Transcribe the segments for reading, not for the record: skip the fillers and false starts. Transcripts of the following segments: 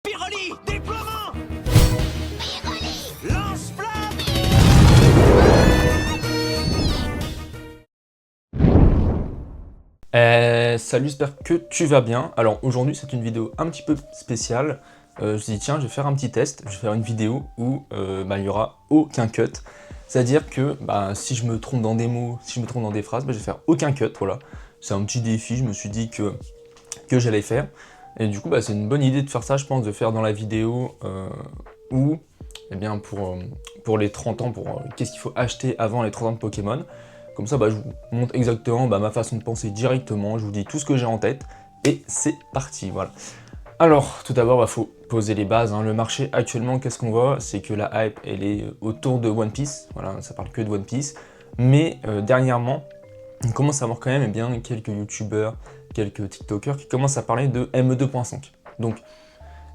Pyroli, déploiement. Lance-flamme. Salut, j'espère que tu vas bien. Alors aujourd'hui c'est une vidéo un petit peu spéciale. Je me suis dit tiens, je vais faire un petit test, je vais faire une vidéo où il n'y aura aucun cut. C'est-à-dire que si je me trompe dans des mots, si je me trompe dans des phrases, je vais faire aucun cut, voilà. C'est un petit défi, je me suis dit que j'allais faire. Et du coup c'est une bonne idée de faire ça, je pense, de faire dans la vidéo où, eh bien pour les 30 ans, pour qu'est-ce qu'il faut acheter avant les 30 ans de Pokémon. Comme ça, je vous montre exactement ma façon de penser directement, je vous dis tout ce que j'ai en tête, et c'est parti, voilà. Alors, tout d'abord, il faut poser les bases, hein. Le marché actuellement, qu'est-ce qu'on voit? C'est que la hype, elle est autour de One Piece, voilà, ça parle que de One Piece, mais dernièrement, on commence à voir quand même quelques youtubeurs, quelques tiktokers qui commencent à parler de ME2.5. Donc,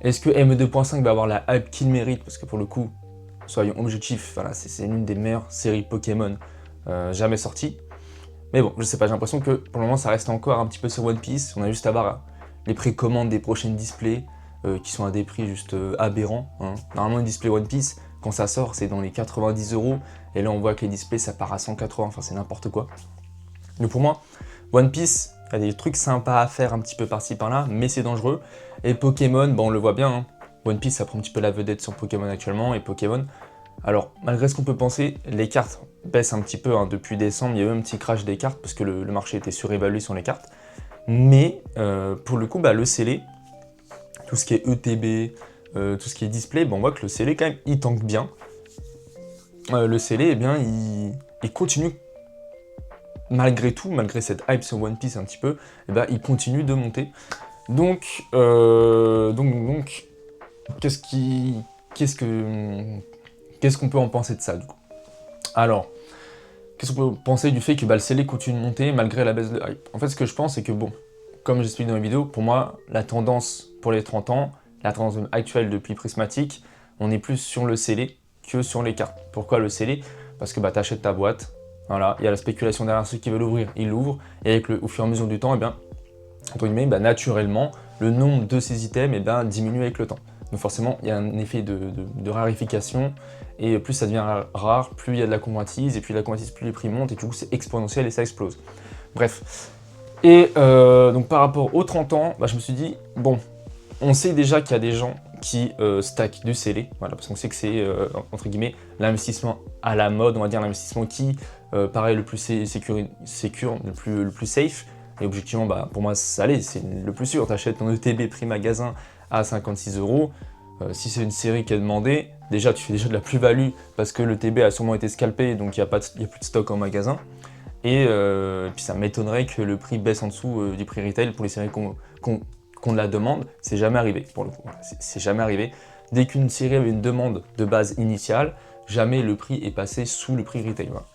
est-ce que ME2.5 va avoir la hype qu'il mérite? Parce que pour le coup, soyons objectifs, voilà, c'est l'une des meilleures séries Pokémon jamais sorties. Mais bon, je sais pas, j'ai l'impression que pour le moment ça reste encore un petit peu sur One Piece. On a juste à voir les précommandes des prochaines displays qui sont à des prix juste aberrants, hein. Normalement, un display One Piece, quand ça sort, c'est dans les 90 €. Et là, on voit que les displays, ça part à 180, enfin c'est n'importe quoi. Donc pour moi, One Piece, il y a des trucs sympas à faire un petit peu par-ci par-là, mais c'est dangereux. Et Pokémon, on le voit bien, hein. One Piece, ça prend un petit peu la vedette sur Pokémon actuellement, et Pokémon, alors malgré ce qu'on peut penser, les cartes baissent un petit peu, hein. Depuis décembre, il y a eu un petit crash des cartes, parce que le marché était surévalué sur les cartes. Mais pour le coup, le scellé, tout ce qui est ETB, tout ce qui est display, on voit que le scellé, quand même, il tank bien. Le scellé, eh bien, il continue, malgré tout, malgré cette hype sur One Piece un petit peu, il continue de monter. Donc qu'est-ce qu'on peut en penser de ça, du coup? Alors, qu'est-ce qu'on peut penser du fait que le scellé continue de monter malgré la baisse de hype? En fait, ce que je pense, c'est que comme j'explique dans la vidéo, pour moi, la tendance pour les 30 ans, la tendance actuelle depuis Prismatic, on est plus sur le scellé que sur les cartes. Pourquoi le scellé? Parce que tu achètes ta boîte, voilà, il y a la spéculation derrière ceux qui veulent l'ouvrir, ils l'ouvrent, et au fur et à mesure du temps, entre guillemets, naturellement, le nombre de ces items diminue avec le temps. Donc forcément, il y a un effet de raréfication, et plus ça devient rare, plus il y a de la convoitise, et puis la convoitise, plus les prix montent, et du coup c'est exponentiel et ça explose. Bref. Et donc par rapport aux 30 ans, je me suis dit, on sait déjà qu'il y a des gens qui stackent du scellé, voilà, parce qu'on sait que c'est, entre guillemets, l'investissement à la mode, on va dire l'investissement qui paraît le plus sécure, le plus safe. Et objectivement, pour moi, ça l'est, c'est le plus sûr. Tu achètes ton ETB prix magasin à 56 €. Si c'est une série qui est demandée, déjà, tu fais déjà de la plus-value parce que l'ETB a sûrement été scalpé, donc il n'y a plus de stock en magasin. Et puis ça m'étonnerait que le prix baisse en dessous du prix retail pour les séries qu'on la demande. C'est jamais arrivé, pour le coup. Voilà, c'est jamais arrivé. Dès qu'une série avait une demande de base initiale, jamais le prix est passé sous le prix retail. Voilà.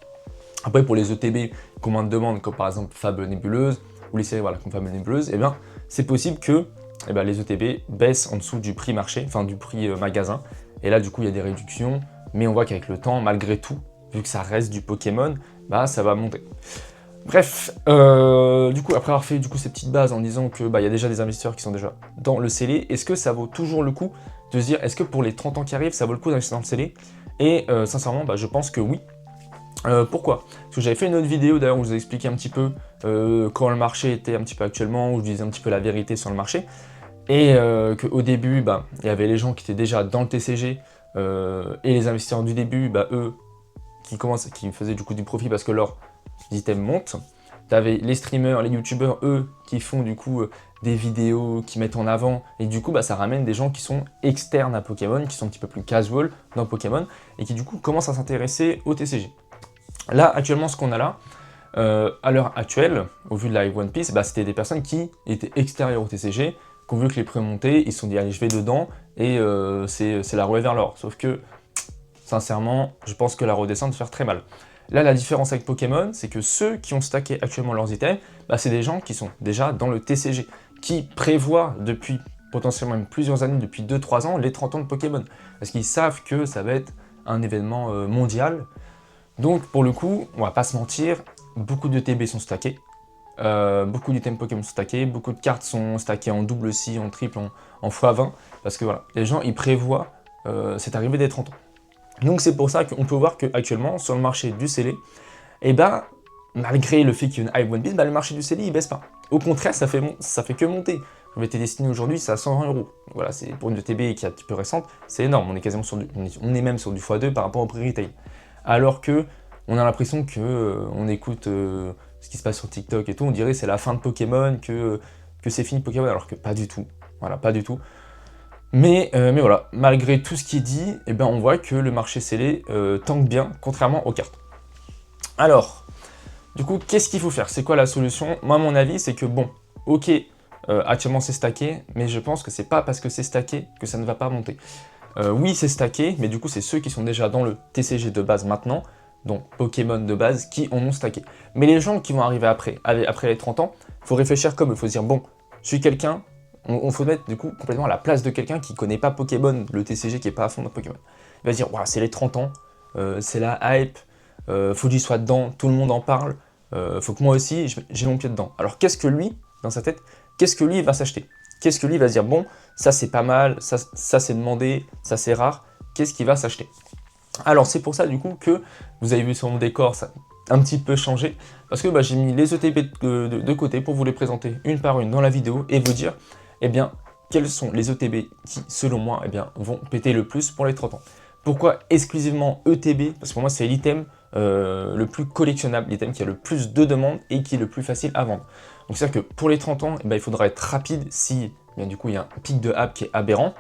Après, pour les ETB qu'on moins de demandes, comme par exemple Fable Nébuleuse, ou les séries comme Fable Nébuleuse, c'est possible que les ETB baissent en dessous du prix marché, enfin du prix magasin. Et là, du coup, il y a des réductions, mais on voit qu'avec le temps, malgré tout, vu que ça reste du Pokémon, ça va monter. Bref, du coup, après avoir fait ces petites bases en disant que y a déjà des investisseurs qui sont déjà dans le scellé, est-ce que ça vaut toujours le coup de se dire, est-ce que pour les 30 ans qui arrivent, ça vaut le coup d'investir dans le scellé? Et sincèrement, je pense que oui. Pourquoi? Parce que j'avais fait une autre vidéo d'ailleurs où je vous ai expliqué un petit peu comment le marché était un petit peu actuellement, où je disais un petit peu la vérité sur le marché, et qu'au début, il y avait les gens qui étaient déjà dans le TCG, et les investisseurs du début, eux, qui faisaient du coup du profit parce que leurs items montent. T'avais les streamers, les youtubeurs, eux, qui font du coup des vidéos, qui mettent en avant, et du coup ça ramène des gens qui sont externes à Pokémon, qui sont un petit peu plus casual dans Pokémon, et qui du coup commencent à s'intéresser au TCG. Là, actuellement, ce qu'on a là, à l'heure actuelle, au vu de la One Piece, c'était des personnes qui étaient extérieures au TCG, qui ont vu que les prix montaient, ils se sont dit allez, je vais dedans, et c'est la ruée vers l'or. Sauf que, sincèrement, je pense que la redescente va faire très mal. Là, la différence avec Pokémon, c'est que ceux qui ont stacké actuellement leurs items, c'est des gens qui sont déjà dans le TCG, qui prévoient depuis potentiellement même plusieurs années, depuis 2-3 ans, les 30 ans de Pokémon. Parce qu'ils savent que ça va être un événement mondial. Donc pour le coup, on va pas se mentir, beaucoup de TB sont stackés. beaucoup d'items Pokémon sont stackés, beaucoup de cartes sont stackées en double si, en triple, en x20, parce que voilà, les gens ils prévoient cette arrivée des 30 ans. Donc c'est pour ça qu'on peut voir qu'actuellement, sur le marché du scellé, et ben, malgré le fait qu'il y ait une hype One Piece, le marché du scellé il baisse pas. Au contraire, ça fait que monter. VT Destiny aujourd'hui, c'est à 120 €. Voilà, c'est pour une ETB qui est un petit peu récente, c'est énorme. On est quasiment sur on est même sur du x2 par rapport au prix retail. Alors que on a l'impression que on écoute ce qui se passe sur TikTok et tout, on dirait c'est la fin de Pokémon, que c'est fini Pokémon, alors que pas du tout. Voilà, pas du tout. Mais voilà, malgré tout ce qui est dit, eh ben on voit que le marché scellé tank bien, contrairement aux cartes. Alors, du coup, qu'est-ce qu'il faut faire? C'est quoi la solution? Moi, mon avis, c'est que bon, ok, actuellement c'est stacké, mais je pense que c'est pas parce que c'est stacké que ça ne va pas monter. Oui, c'est stacké, mais du coup, c'est ceux qui sont déjà dans le TCG de base maintenant, donc Pokémon de base, qui en ont stacké. Mais les gens qui vont arriver après les 30 ans, il faut réfléchir comme il faut se dire, bon, je suis quelqu'un, on faut mettre du coup complètement à la place de quelqu'un qui connaît pas Pokémon, le TCG qui est pas à fond dans Pokémon. Il va se dire, wow, c'est les 30 ans, c'est la hype, faut que j'y sois dedans, tout le monde en parle, faut que moi aussi j'ai mon pied dedans. Alors qu'est-ce que lui, dans sa tête, qu'est-ce que lui va s'acheter? Qu'est-ce que lui va se dire, bon, ça c'est pas mal, ça c'est demandé, ça c'est rare, qu'est-ce qu'il va s'acheter? Alors c'est pour ça du coup que vous avez vu sur mon décor, ça a un petit peu changé, parce que j'ai mis les ETB de côté pour vous les présenter une par une dans la vidéo et vous dire, eh bien, quels sont les ETB qui, selon moi, eh bien, vont péter le plus pour les 30 ans. Pourquoi exclusivement ETB? Parce que pour moi c'est l'item le plus collectionnable, l'item qui a le plus de demandes et qui est le plus facile à vendre. Donc c'est-à-dire que pour les 30 ans, il faudra être rapide si bien, du coup il y a un pic de hype qui est aberrant.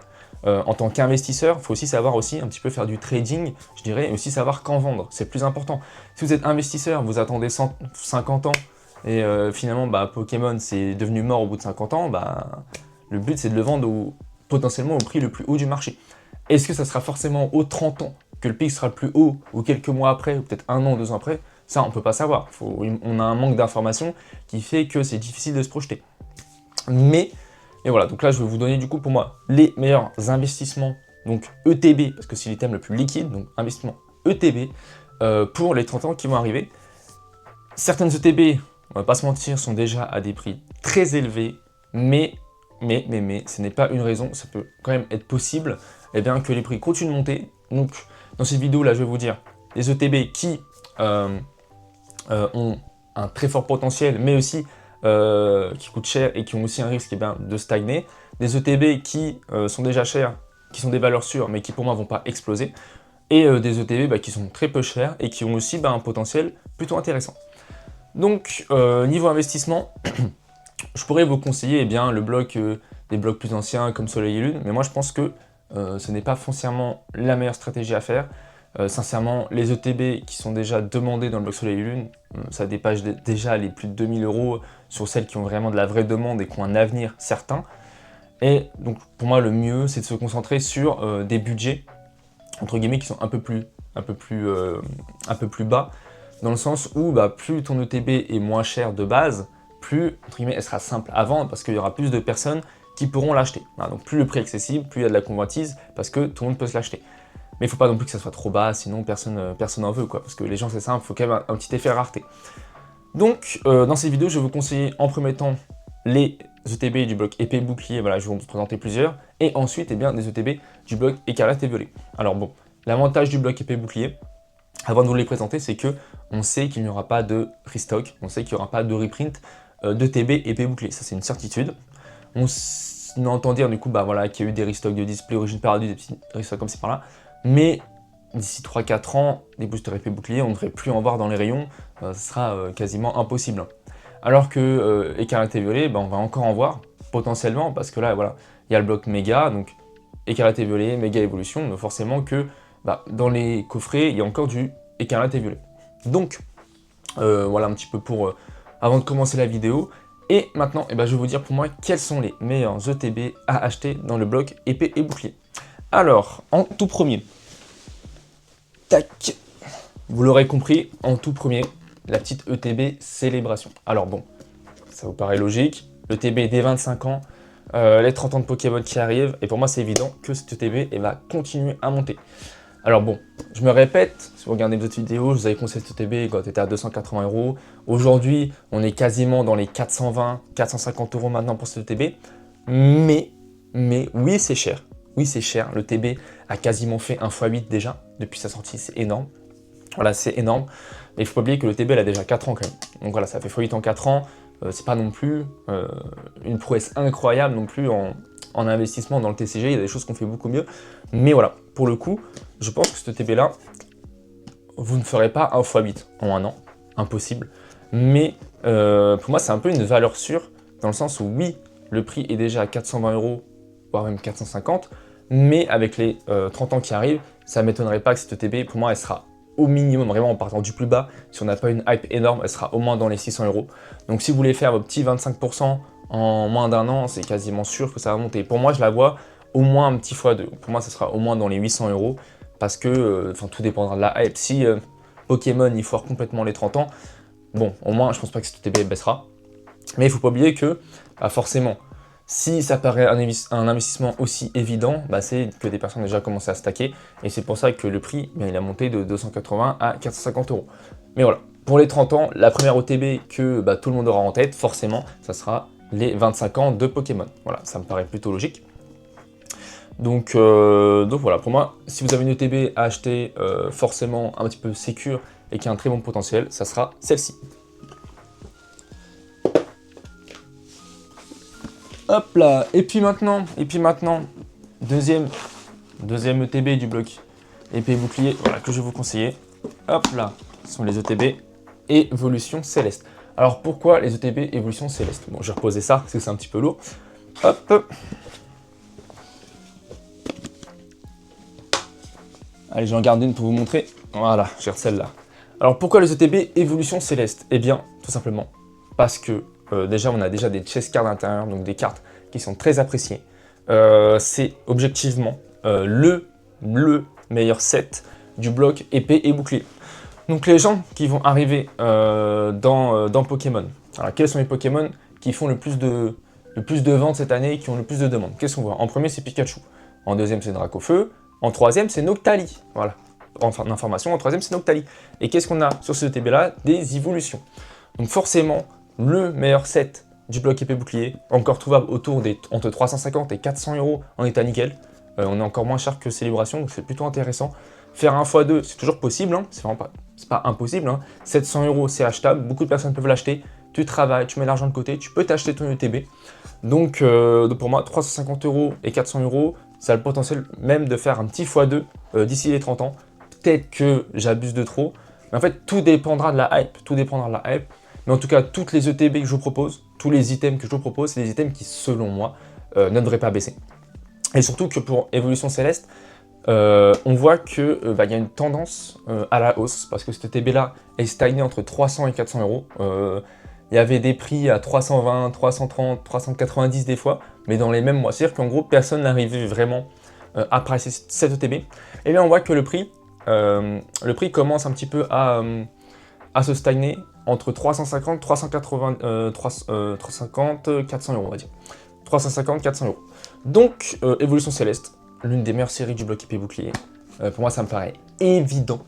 En tant qu'investisseur, il faut aussi savoir aussi un petit peu faire du trading, je dirais, et aussi savoir quand vendre, c'est plus important. Si vous êtes investisseur, vous attendez 50 ans, et finalement Pokémon c'est devenu mort au bout de 50 ans, le but c'est de le vendre potentiellement au prix le plus haut du marché. Est-ce que ça sera forcément aux 30 ans que le pic sera le plus haut, ou quelques mois après, ou peut-être 1 an, 2 ans après? Ça, on ne peut pas savoir. On a un manque d'informations qui fait que c'est difficile de se projeter. Mais voilà, donc là, je vais vous donner du coup pour moi les meilleurs investissements, donc ETB, parce que c'est l'item le plus liquide, donc investissement ETB, pour les 30 ans qui vont arriver. Certaines ETB, on va pas se mentir, sont déjà à des prix très élevés, mais ce n'est pas une raison, ça peut quand même être possible que les prix continuent de monter. Donc, dans cette vidéo, là, je vais vous dire les ETB qui ont un très fort potentiel, mais aussi qui coûtent cher et qui ont aussi un risque de stagner. Des ETB qui sont déjà chers, qui sont des valeurs sûres, mais qui pour moi ne vont pas exploser. Et des ETB qui sont très peu chers et qui ont aussi un potentiel plutôt intéressant. Donc, niveau investissement, je pourrais vous conseiller le bloc, des blocs plus anciens comme Soleil et Lune, mais moi je pense que ce n'est pas foncièrement la meilleure stratégie à faire. Sincèrement, les ETB qui sont déjà demandés dans le bloc Soleil et Lune, ça dépasse déjà les plus de 2000 € sur celles qui ont vraiment de la vraie demande et qui ont un avenir certain. Et donc pour moi le mieux c'est de se concentrer sur des budgets entre guillemets qui sont un peu plus bas, dans le sens où plus ton ETB est moins cher de base, plus entre guillemets elle sera simple à vendre parce qu'il y aura plus de personnes qui pourront l'acheter. Voilà, donc plus le prix est accessible, plus il y a de la convoitise parce que tout le monde peut se l'acheter. Mais il ne faut pas non plus que ça soit trop bas, sinon personne n'en veut, quoi. Parce que les gens, c'est simple, il faut quand même un petit effet rareté. Donc, dans cette vidéo, je vais vous conseiller en premier temps les ETB du bloc épée bouclier, voilà, je vais vous présenter plusieurs, et ensuite, des ETB du bloc écarlate et violet. Alors bon, l'avantage du bloc épée bouclier, avant de vous les présenter, c'est que on sait qu'il n'y aura pas de restock, on sait qu'il n'y aura pas de reprint d'ETB épée bouclier, ça c'est une certitude. On entend dire du coup qu'il y a eu des restocks de display origine perdue, des petits restocks comme ci par là, mais d'ici 3-4 ans, des boosters épée bouclier, on ne devrait plus en voir dans les rayons, ce sera quasiment impossible. Alors que écarlate et violet, on va encore en voir, potentiellement, parce que là, voilà, il y a le bloc méga, donc écarlate et violet, méga évolution, donc forcément que dans les coffrets, il y a encore du écarlate et violet. Donc, voilà un petit peu pour, avant de commencer la vidéo. Et maintenant, je vais vous dire pour moi quels sont les meilleurs ETB à acheter dans le bloc épée et bouclier. Alors, en tout premier, tac, vous l'aurez compris, en tout premier, la petite ETB Célébration. Alors bon, ça vous paraît logique, l'ETB des 25 ans, les 30 ans de Pokémon qui arrivent, et pour moi c'est évident que cette ETB va continuer à monter. Alors bon, je me répète, si vous regardez mes autres vidéos, je vous avais conseillé ce TB quand il était à 280 €. Aujourd'hui, on est quasiment dans les 420, 450 € maintenant pour ce TB. Mais oui, c'est cher. Oui, c'est cher. Le TB a quasiment fait un x8 déjà depuis sa sortie, c'est énorme. Voilà, c'est énorme. Mais il ne faut pas oublier que le TB, elle a déjà 4 ans quand même. Donc voilà, ça fait x8 en 4 ans. C'est pas non plus une prouesse incroyable non plus en investissement dans le TCG. Il y a des choses qu'on fait beaucoup mieux. Mais voilà, pour le coup, je pense que ce TB-là, vous ne ferez pas un x8 en un an. Impossible. Mais pour moi, c'est un peu une valeur sûre, dans le sens où oui, le prix est déjà à 420 €, voire même 450, mais avec les 30 ans qui arrivent, ça ne m'étonnerait pas que cette TB, pour moi, elle sera au minimum, vraiment en partant du plus bas, si on n'a pas une hype énorme, elle sera au moins dans les 600 €. Donc si vous voulez faire vos petits 25% en moins d'un an, c'est quasiment sûr que ça va monter. Pour moi, je la vois au moins un petit x2. Pour moi, ça sera au moins dans les 800 €, parce que tout dépendra de la hype. Si Pokémon, il foire complètement les 30 ans, bon, au moins, je pense pas que cette TB baissera. Mais il ne faut pas oublier que, forcément, si ça paraît un investissement aussi évident, c'est que des personnes ont déjà commencé à stacker. Et c'est pour ça que le prix, il a monté de 280 à 450 €. Mais voilà, pour les 30 ans, la première OTB que tout le monde aura en tête, forcément, ça sera les 25 ans de Pokémon. Voilà, ça me paraît plutôt logique. Donc voilà, pour moi, si vous avez une OTB à acheter forcément un petit peu sécure et qui a un très bon potentiel, ça sera celle-ci. Hop là, et puis maintenant, deuxième ETB du bloc épée bouclier, voilà, que je vais vous conseiller. Hop là, ce sont les ETB Évolution Céleste. Alors pourquoi les ETB Évolution Céleste? Bon, je vais reposer ça parce que c'est un petit peu lourd. Hop. Allez, j'en garde une pour vous montrer. Voilà, j'ai celle-là. Alors pourquoi les ETB Évolution Céleste? Eh bien, tout simplement parce que déjà, on a déjà des chess cards à l'intérieur, donc des cartes qui sont très appréciées. C'est objectivement le meilleur set du bloc épée et bouclier. Donc les gens qui vont arriver dans Pokémon. Alors quels sont les Pokémon qui font le plus de ventes cette année et qui ont le plus de demandes? Qu'est-ce qu'on voit? En premier, c'est Pikachu. En deuxième, c'est Dracofeu. En troisième, c'est Noctali. Voilà. En information, en troisième, c'est Noctali. Et qu'est-ce qu'on a sur ce TB-là? Des évolutions. Donc forcément, le meilleur set du bloc épée bouclier, encore trouvable entre 350 et 400 € en état nickel. On est encore moins cher que Célébration, donc c'est plutôt intéressant. Faire un x2, c'est toujours possible, hein, c'est pas impossible. Hein. 700 €, c'est achetable, beaucoup de personnes peuvent l'acheter. Tu travailles, tu mets l'argent de côté, tu peux t'acheter ton ETB. Donc pour moi, 350 € et 400 €, ça a le potentiel même de faire un petit x2 d'ici les 30 ans. Peut-être que j'abuse de trop, mais en fait, tout dépendra de la hype. Mais en tout cas, toutes les ETB que je vous propose, tous les items que je vous propose, c'est des items qui, selon moi, ne devraient pas baisser. Et surtout que pour Évolution Céleste, on voit qu'il y a une tendance à la hausse, parce que cet ETB-là est stagné entre 300 et 400 €. Il y avait des prix à 320, 330, 390 des fois, mais dans les mêmes mois. C'est-à-dire qu'en gros, personne n'arrivait vraiment à pricer cet ETB. Et bien on voit que le prix commence un petit peu à se stagner entre 350, 380, 350, 400 €, on va dire. 350, 400 €. Donc, Évolution Céleste, l'une des meilleures séries du bloc épée bouclier. Pour moi, ça me paraît évident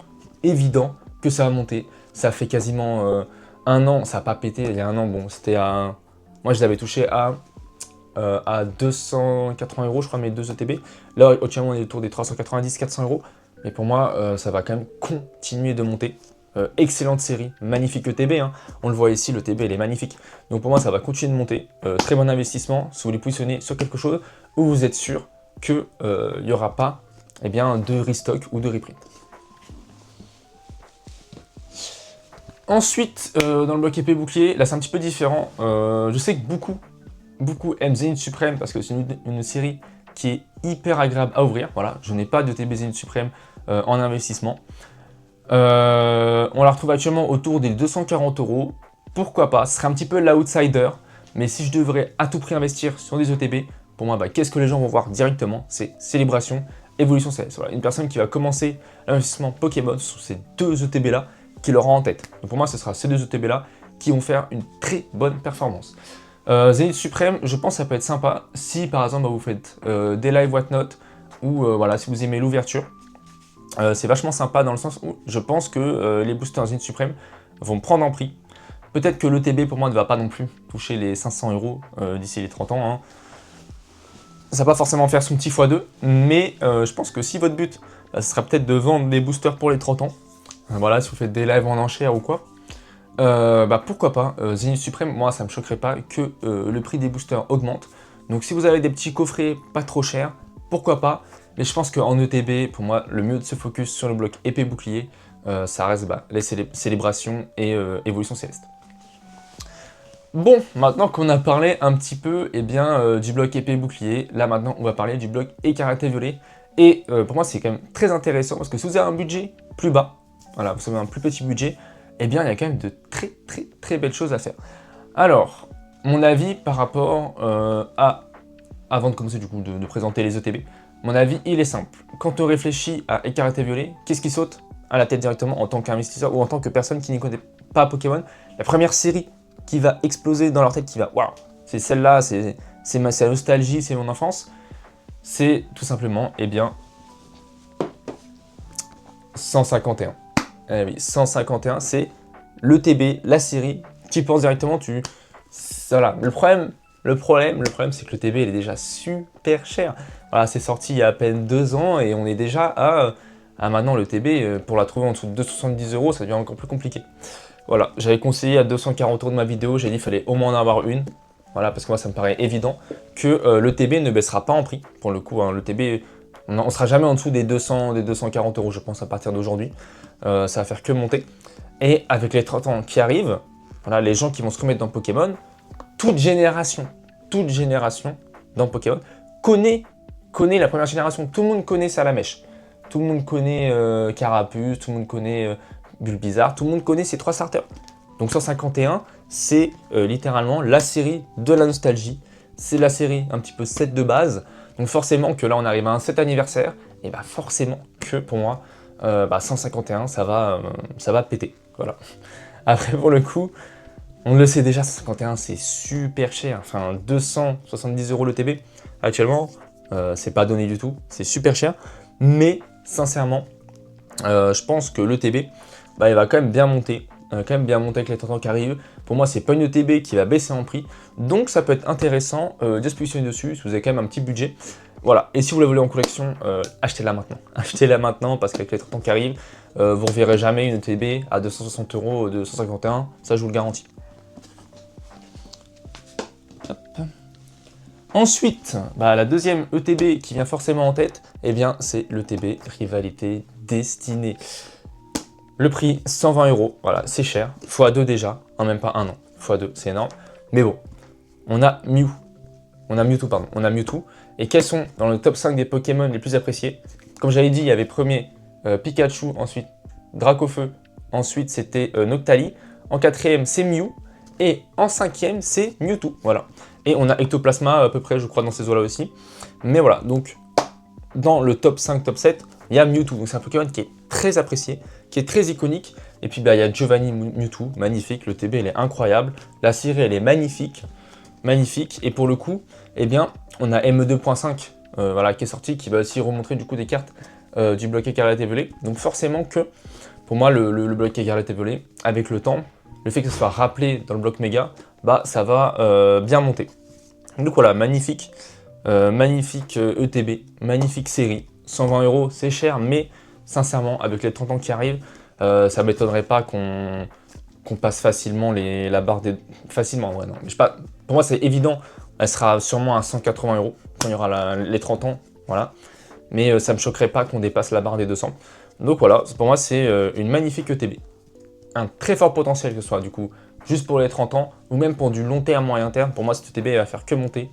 que ça va monter. Ça fait quasiment un an, ça n'a pas pété. Il y a un an, bon, c'était à... Moi, je l'avais touché à 280 €, je crois, mes deux ETB. Là, actuellement, on est autour des 390, 400 €. Mais pour moi, ça va quand même continuer de monter. Excellente série, magnifique ETB, hein. On le voit ici, le TB, il est magnifique. Donc pour moi, ça va continuer de monter. Très bon investissement si vous voulez positionner sur quelque chose où vous êtes sûr qu'il n'y aura pas de restock ou de reprint. Ensuite, dans le bloc épée bouclier, là c'est un petit peu différent. Je sais que beaucoup aiment Zénith Suprême parce que c'est une série qui est hyper agréable à ouvrir. Voilà, je n'ai pas de TB Zénith Suprême en investissement. On la retrouve actuellement autour des 240 €. Pourquoi pas? Ce serait un petit peu l'outsider. Mais si je devrais à tout prix investir sur des ETB, pour moi, qu'est-ce que les gens vont voir directement? C'est Célébration, Évolution Céleste. Voilà, une personne qui va commencer l'investissement Pokémon sur ces deux ETB-là qui l'aura en tête. Donc pour moi, ce sera ces deux ETB-là qui vont faire une très bonne performance. Zénith Suprême, je pense que ça peut être sympa si par exemple vous faites des live whatnot ou voilà, si vous aimez l'ouverture. C'est vachement sympa dans le sens où je pense que les boosters Zénith Suprême vont prendre en prix. Peut-être que l'ETB pour moi ne va pas non plus toucher les 500 € d'ici les 30 ans. Hein. Ça va pas forcément faire son petit x2, mais je pense que si votre but, ce sera peut-être de vendre des boosters pour les 30 ans, voilà, si vous faites des lives en enchère ou quoi, pourquoi pas. Zénith Suprême, moi ça me choquerait pas que le prix des boosters augmente. Donc si vous avez des petits coffrets pas trop chers, pourquoi pas. Mais je pense qu'en ETB, pour moi, le mieux de se focus sur le bloc épée bouclier, ça reste les célébrations et évolution céleste. Bon, maintenant qu'on a parlé un petit peu du bloc épée bouclier, là maintenant on va parler du bloc écarlate violet. Et pour moi c'est quand même très intéressant parce que si vous avez un budget plus bas, voilà, vous avez un plus petit budget, il y a quand même de très belles choses à faire. Alors, mon avis par rapport avant de commencer du coup de présenter les ETB, mon avis il est simple. Quand on réfléchit à écarlate violet, qu'est-ce qui saute à la tête directement en tant qu'investisseur ou en tant que personne qui n'y connaît pas Pokémon? La première série qui va exploser dans leur tête, qui va waouh, c'est celle-là, c'est la nostalgie, c'est mon enfance, c'est tout simplement, 151. Eh oui, 151, c'est l'ETB, la série, tu penses directement, voilà, le problème, c'est que l'ETB, il est déjà super cher. Voilà, c'est sorti il y a à peine 2 ans et on est déjà à maintenant l'ETB, pour la trouver en dessous de 270 €, ça devient encore plus compliqué. Voilà, j'avais conseillé à 240 € de ma vidéo, j'ai dit qu'il fallait au moins en avoir une. Voilà, parce que moi ça me paraît évident que l'ETB ne baissera pas en prix. Pour le coup, hein, l'ETB, on ne sera jamais en dessous des 200, des 240 € je pense à partir d'aujourd'hui. Ça va faire que monter. Et avec les 30 ans qui arrivent, voilà, les gens qui vont se remettre dans Pokémon, toute génération dans Pokémon connaît la première génération. Tout le monde connaît Salamèche. Tout le monde connaît Carapuce, tout le monde connaît Bulbizarre, tout le monde connaît ces 3 starters. Donc 151, c'est littéralement la série de la nostalgie. C'est la série un petit peu 7 de base. Donc forcément que là on arrive à un 7 anniversaire, et forcément que pour moi, 151, ça va péter. Voilà. Après pour le coup, on le sait déjà, 151 c'est super cher. Enfin 270 € le TB actuellement, c'est pas donné du tout, c'est super cher. Mais sincèrement, je pense que l'ETB, il va quand même bien monter. Avec les 30 ans qui arrivent. Pour moi, c'est pas une ETB qui va baisser en prix. Donc ça peut être intéressant de se positionner dessus si vous avez quand même un petit budget. Voilà, et si vous la voulez en collection, achetez-la maintenant. Achetez-la maintenant parce qu'avec les 30 ans qui arrivent, vous ne reverrez jamais une ETB à 260 € de 151, ça je vous le garantis. Hop. Ensuite, la deuxième ETB qui vient forcément en tête, c'est l'ETB Rivalité Destinée. Le prix, 120 €, voilà, c'est cher, x2 déjà, en même pas un an, x2, c'est énorme. Mais bon, on a Mewtwo, et quels sont dans le top 5 des Pokémon les plus appréciés? Comme j'avais dit, il y avait premier Pikachu, ensuite Dracofeu, ensuite c'était Noctali, en quatrième c'est Mew, et en cinquième c'est Mewtwo, voilà. Et on a Ectoplasma à peu près, je crois, dans ces eaux-là aussi. Mais voilà, donc dans le top 5, top 7, il y a Mewtwo, donc c'est un Pokémon qui est très apprécié, qui est très iconique. Et puis il y a Giovanni Mewtwo, magnifique, le TB il est incroyable, la série elle est magnifique, et pour le coup, on a ME2.5 voilà, qui est sorti, qui va aussi remontrer du coup des cartes du bloc écarlate et violet. Donc forcément que, pour moi, le bloc écarlate et violet, avec le temps, le fait que ce soit rappelé dans le bloc méga, ça va bien monter. Donc voilà, magnifique ETB, magnifique série, 120 €, c'est cher, mais sincèrement, avec les 30 ans qui arrivent, ça ne m'étonnerait pas qu'on passe facilement la barre des... Facilement, ouais, non. Mais pour moi, c'est évident, elle sera sûrement à 180 € quand il y aura les 30 ans, voilà. Mais ça ne me choquerait pas qu'on dépasse la barre des 200. Donc voilà, pour moi, c'est une magnifique ETB. Un très fort potentiel que ce soit, du coup, juste pour les 30 ans, ou même pour du long terme, moyen terme. Pour moi, cette ETB, elle va faire que monter.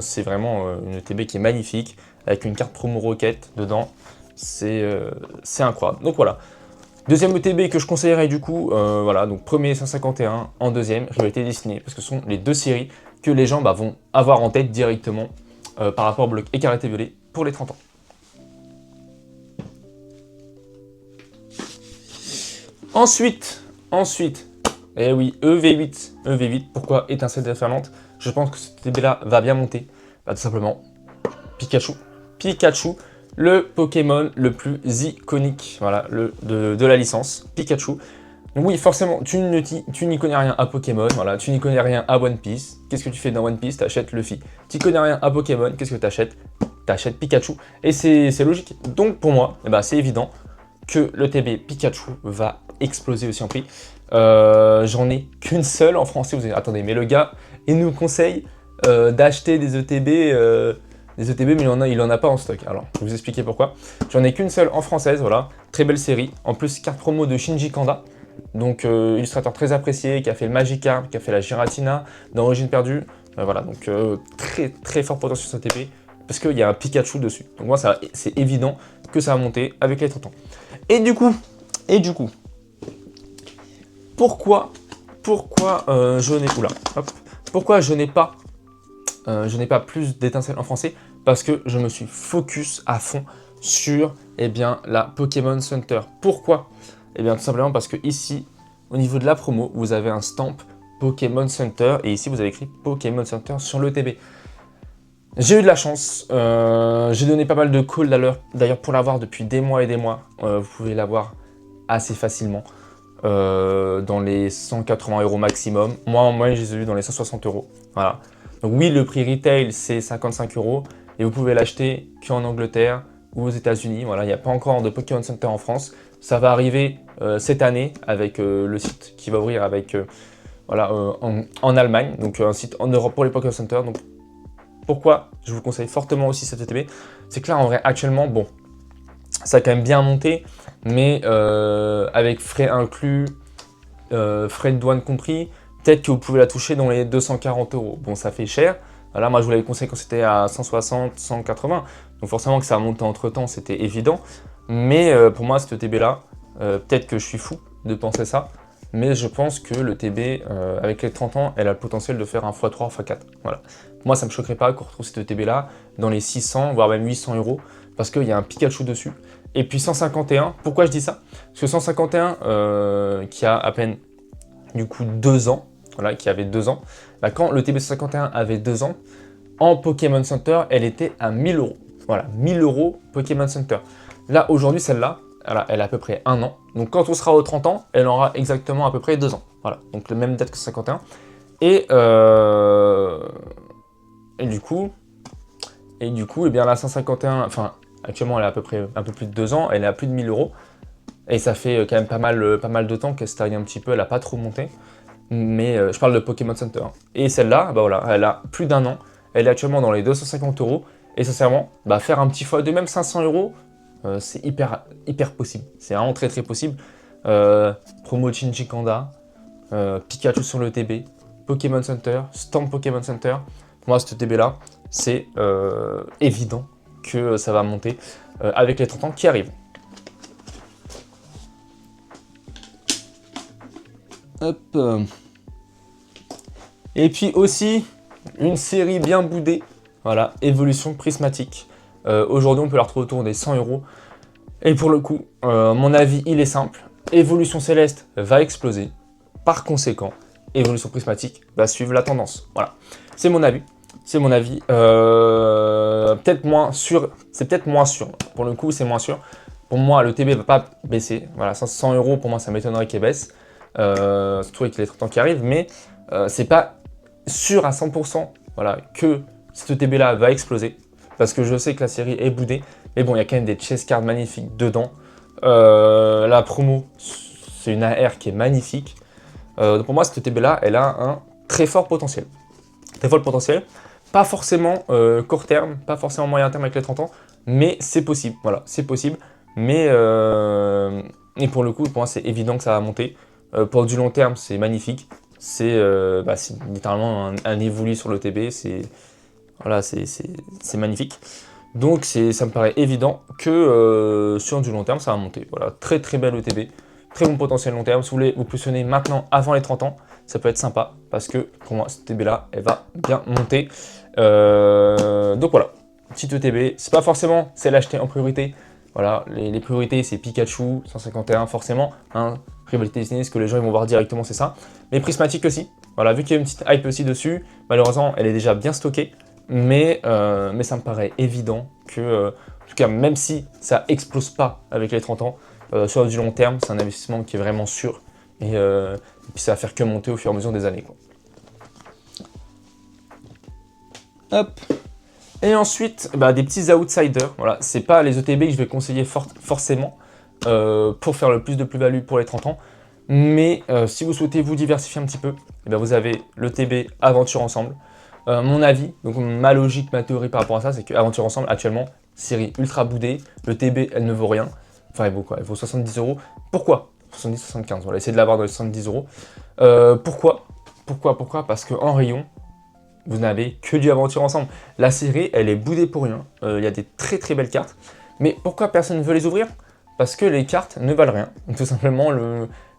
C'est vraiment une ETB qui est magnifique, avec une carte promo Rocket dedans. C'est incroyable. Donc voilà. Deuxième ETB que je conseillerais du coup, voilà, donc premier 151, en deuxième Rivalité Destinée, parce que ce sont les deux séries que les gens vont avoir en tête directement par rapport au bloc écarlate et violet pour les 30 ans. Ensuite, eh oui, EV8, pourquoi étincelle déferlante? Je pense que cette ETB là va bien monter, tout simplement Pikachu, le Pokémon le plus iconique, voilà, de la licence, Pikachu. Donc oui, forcément, tu n'y connais rien à Pokémon, voilà, tu n'y connais rien à One Piece. Qu'est-ce que tu fais dans One Piece? T'achètes Luffy. Tu connais rien à Pokémon, qu'est-ce que t'achètes? T'achètes Pikachu. Et c'est logique. Donc pour moi, eh ben, c'est évident que le TB Pikachu va exploser aussi en prix. J'en ai qu'une seule en français. Vous allez, attendez, mais le gars, il nous conseille d'acheter des ETB, mais il en a pas en stock. Alors, je vais vous expliquer pourquoi. J'en ai qu'une seule en française, voilà. Très belle série. En plus, carte promo de Shinji Kanda. Donc, illustrateur très apprécié, qui a fait le Magikarp, qui a fait la Giratina, d'Origine perdue. Voilà, donc très très fort potentiel sur ce TP, parce qu'il y a un Pikachu dessus. Donc moi, c'est évident que ça va monter avec les 30 ans. Et du coup, pourquoi je n'ai... Oula, hop. Pourquoi je n'ai pas plus d'étincelles en français? Parce que je me suis focus à fond sur la Pokémon Center. Pourquoi? Eh bien tout simplement parce que ici, au niveau de la promo, vous avez un stamp Pokémon Center et ici vous avez écrit Pokémon Center sur le TB. J'ai eu de la chance, j'ai donné pas mal de calls d'ailleurs pour l'avoir depuis des mois et des mois. Vous pouvez l'avoir assez facilement dans les 180 € maximum. Moi en moyenne, je les ai eu dans les 160 €. Voilà. Donc oui, le prix retail c'est 55 € et vous pouvez l'acheter qu'en Angleterre ou aux États-Unis. Voilà, il n'y a pas encore de Pokémon Center en France. Ça va arriver cette année avec le site qui va ouvrir avec en Allemagne, donc un site en Europe pour les Pokémon Center. Donc pourquoi je vous conseille fortement aussi cette ETB, c'est que là en vrai actuellement, bon, ça a quand même bien monté, mais avec frais inclus, frais de douane compris, peut-être que vous pouvez la toucher dans les 240 €. Bon, ça fait cher. Voilà, moi je vous l'avais conseillé quand c'était à 160, 180. Donc forcément que ça a monté entre temps, c'était évident. Mais pour moi, cette TB là, peut-être que je suis fou de penser ça, mais je pense que le TB, avec les 30 ans, elle a le potentiel de faire un x3, x4. Voilà. Moi, ça ne me choquerait pas qu'on retrouve cette TB là dans les 600, voire même 800 €, parce qu'il y a un Pikachu dessus. Et puis 151, pourquoi je dis ça? Parce que 151, qui a à peine du coup 2 ans, voilà, qui avait 2 ans, bah, quand le TB 151 avait 2 ans, en Pokémon Center, elle était à 1000 €. Voilà, 1000 € Pokémon Center. Là, aujourd'hui, celle-là, elle a à peu près 1 an. Donc, quand on sera aux 30 ans, elle aura exactement à peu près 2 ans. Voilà, donc la même date que 51. Et du coup, eh bien, la 151, enfin, actuellement, elle a à peu près un peu plus de 2 ans. Elle est à plus de 1000 €. Et ça fait quand même pas mal de temps qu'elle stagne un petit peu. Elle n'a pas trop monté. Mais je parle de Pokémon Center. Et celle-là, bah voilà, elle a plus d'1 an. Elle est actuellement dans les 250 €. Et sincèrement, bah, faire un petit fois de même 500 €, c'est hyper possible. C'est vraiment très très possible. Promo Shinji Kanda, Pikachu sur le TB, Pokémon Center, Stamp Pokémon Center. Pour moi, cette TB là, c'est évident que ça va monter avec les 30 ans qui arrivent. Hop. Et puis aussi, une série bien boudée. Voilà, Évolution Prismatique. Aujourd'hui, on peut la retrouver autour des 100 €. Et pour le coup, mon avis, il est simple. Évolution Céleste va exploser. Par conséquent, Évolution Prismatique va suivre la tendance. Voilà, c'est mon avis. C'est mon avis. Peut-être moins sûr. C'est peut-être moins sûr. Pour le coup, c'est moins sûr. Pour moi, le TB ne va pas baisser. Voilà, 100 €, pour moi, ça m'étonnerait qu'il baisse. Surtout avec les 30 ans qui arrivent. Mais c'est pas sûr à 100%, voilà, que cette TB là va exploser, parce que je sais que la série est boudée, mais bon, il y a quand même des chase cards magnifiques dedans. La promo, c'est une AR qui est magnifique. Donc pour moi, cette TB là, elle a un très fort potentiel. Très fort potentiel, pas forcément court terme, pas forcément moyen terme avec les 30 ans, mais c'est possible, voilà, c'est possible. Mais et pour le coup, pour moi, c'est évident que ça va monter. Pour du long terme, c'est magnifique. C'est littéralement un évolu sur le TB, c'est magnifique. Donc ça me paraît évident que sur du long terme, ça va monter. Voilà, très très belle ETB, très bon potentiel long terme. Si vous voulez vous positionner maintenant avant les 30 ans, ça peut être sympa, parce que pour moi, cette ETB là, elle va bien monter. Donc voilà, petite ETB, c'est pas forcément celle achetée en priorité. Voilà, les priorités, c'est Pikachu, 151 forcément, hein. Rivalité Disney, ce que les gens ils vont voir directement, c'est ça. Mais Prismatique aussi, voilà, vu qu'il y a une petite hype aussi dessus, malheureusement, elle est déjà bien stockée, mais ça me paraît évident que tout cas, même si ça explose pas avec les 30 ans, sur du long terme, c'est un investissement qui est vraiment sûr. Et puis ça va faire que monter au fur et à mesure des années, quoi. Hop. Et ensuite, bah, des petits outsiders. Voilà, c'est pas les ETB que je vais conseiller forcément pour faire le plus de plus-value pour les 30 ans. Mais si vous souhaitez vous diversifier un petit peu, eh bien, vous avez l'ETB Aventure Ensemble. Mon avis, donc ma logique, ma théorie par rapport à ça, c'est que Aventure Ensemble, actuellement, série ultra boudée. L'ETB, elle ne vaut rien. Enfin, elle vaut quoi? Elle vaut 70 €. Pourquoi? 70-75, voilà, essayez de l'avoir dans les 70 €. Pourquoi? Parce qu'en rayon, vous n'avez que du Aventure Ensemble. La série, elle est boudée pour rien. Il y a des très très belles cartes. Mais pourquoi personne ne veut les ouvrir? Parce que les cartes ne valent rien. Tout simplement,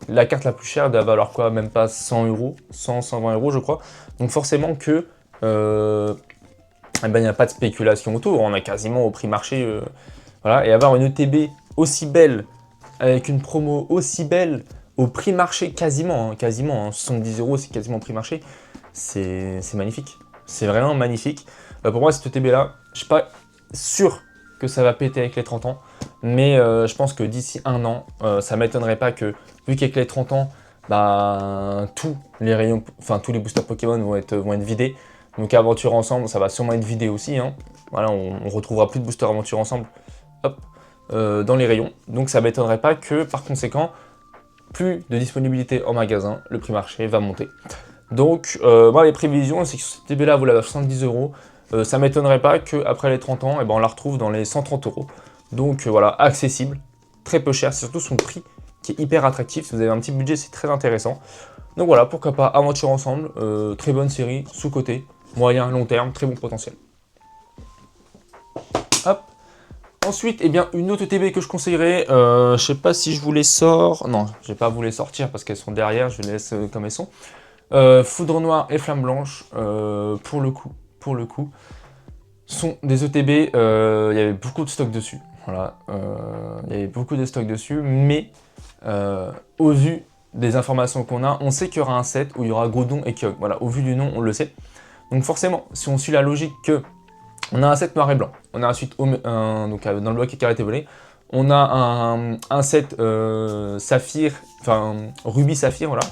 la carte la plus chère doit valoir quoi? Même pas 100 €, 100, 120 € je crois. Donc forcément que eh ben, il n'y a pas de spéculation autour. On a quasiment au prix marché. Voilà. Et avoir une ETB aussi belle, avec une promo aussi belle, au prix marché quasiment, 70 €, c'est quasiment au prix marché. C'est magnifique. C'est vraiment magnifique. Pour moi, cette ETB-là, je ne suis pas sûr que ça va péter avec les 30 ans. Mais je pense que d'ici un an, ça ne m'étonnerait pas que, vu qu'avec les 30 ans, bah, tous les rayons, enfin tous les boosters Pokémon vont être vidés. Donc Aventure Ensemble, ça va sûrement être vidé aussi. Hein. Voilà, on retrouvera plus de boosters Aventure Ensemble, hop, dans les rayons. Donc ça ne m'étonnerait pas que, par conséquent, plus de disponibilité en magasin, le prix marché va monter. Donc, moi, les prévisions, c'est que cette TB-là vaut la 70 €. Ça ne m'étonnerait pas qu'après les 30 ans, eh ben, on la retrouve dans les 130 €. Donc, voilà, accessible, très peu cher. C'est surtout son prix qui est hyper attractif. Si vous avez un petit budget, c'est très intéressant. Donc voilà, pourquoi pas, Aventure Ensemble, très bonne série, sous-côté, moyen, long terme, très bon potentiel. Hop. Ensuite, eh bien, une autre TB que je conseillerais, je sais pas si je vous les sors. Non, je vais pas vous les sortir parce qu'elles sont derrière, je les laisse comme elles sont. Foudre Noire et Flamme Blanche, pour le coup, sont des ETB, il y avait beaucoup de stock dessus. Voilà, il y avait beaucoup de stock dessus, mais au vu des informations qu'on a, on sait qu'il y aura un set où il y aura Groudon et Kyogre. Voilà, au vu du nom, on le sait. Donc forcément, si on suit la logique que on a un set noir et blanc, on a ensuite donc dans le bloc écarlate et volé, on a un set saphir, enfin rubis saphir, voilà.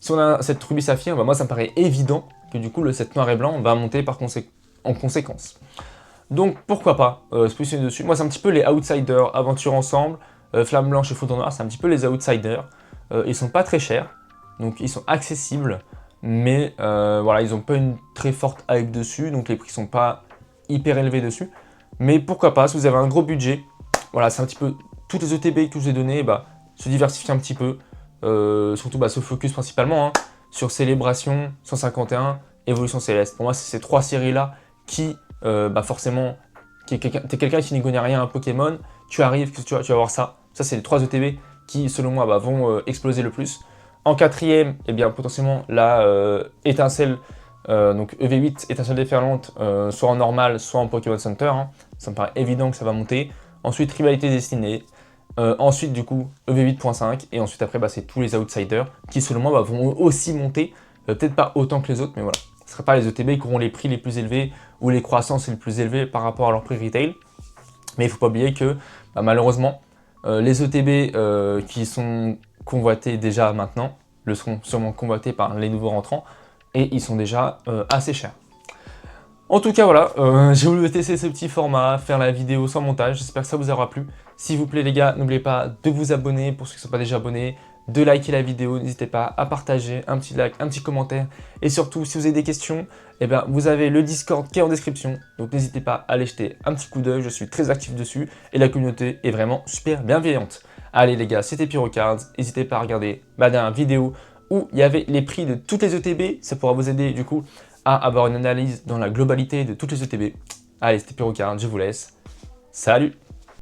Si on a cette rubis saphir, bah moi ça me paraît évident que du coup le set noir et blanc va monter en conséquence. Donc pourquoi pas se positionner dessus. Moi c'est un petit peu les outsiders, Aventure Ensemble, Flamme Blanche et Foudre Noire, c'est un petit peu les outsiders. Ils sont pas très chers, donc ils sont accessibles, mais voilà, ils n'ont pas une très forte hype dessus, donc les prix sont pas hyper élevés dessus. Mais pourquoi pas, si vous avez un gros budget, voilà, c'est un petit peu toutes les ETB que je vous ai données, bah, se diversifier un petit peu, surtout bah, se focus principalement sur Célébration, 151, Évolution Céleste. Pour moi, c'est ces trois séries-là qui, bah, forcément, t'es quelqu'un qui n'y connaît rien à Pokémon, tu arrives, tu vas voir ça. Ça, c'est les trois ETB qui, selon moi, bah, vont exploser le plus. En quatrième, eh bien, potentiellement, la étincelle, donc EV8, étincelle déferlante, soit en normal, soit en Pokémon Center. Hein. Ça me paraît évident que ça va monter. Ensuite, Rivalité Destinée. Ensuite, du coup, EV8.5. Et ensuite, après, bah, c'est tous les outsiders qui, selon moi, bah, vont aussi monter. Peut-être pas autant que les autres, mais voilà. Ce ne sera pas les ETB qui auront les prix les plus élevés ou les croissances les plus élevées par rapport à leur prix retail. Mais il ne faut pas oublier que, bah, malheureusement, les ETB qui sont convoités déjà maintenant le seront sûrement convoités par les nouveaux rentrants et ils sont déjà assez chers. En tout cas, voilà, j'ai voulu tester ce petit format, faire la vidéo sans montage, j'espère que ça vous aura plu. S'il vous plaît les gars, n'oubliez pas de vous abonner pour ceux qui ne sont pas déjà abonnés, de liker la vidéo, n'hésitez pas à partager, un petit like, un petit commentaire. Et surtout, si vous avez des questions, eh bien, vous avez le Discord qui est en description, donc n'hésitez pas à aller jeter un petit coup d'œil, je suis très actif dessus et la communauté est vraiment super bienveillante. Allez les gars, c'était Pyrocards, n'hésitez pas à regarder ma dernière vidéo où il y avait les prix de toutes les ETB, ça pourra vous aider du coup à avoir une analyse dans la globalité de toutes les ETB. Allez, c'était Pyrocards, je vous laisse. Salut!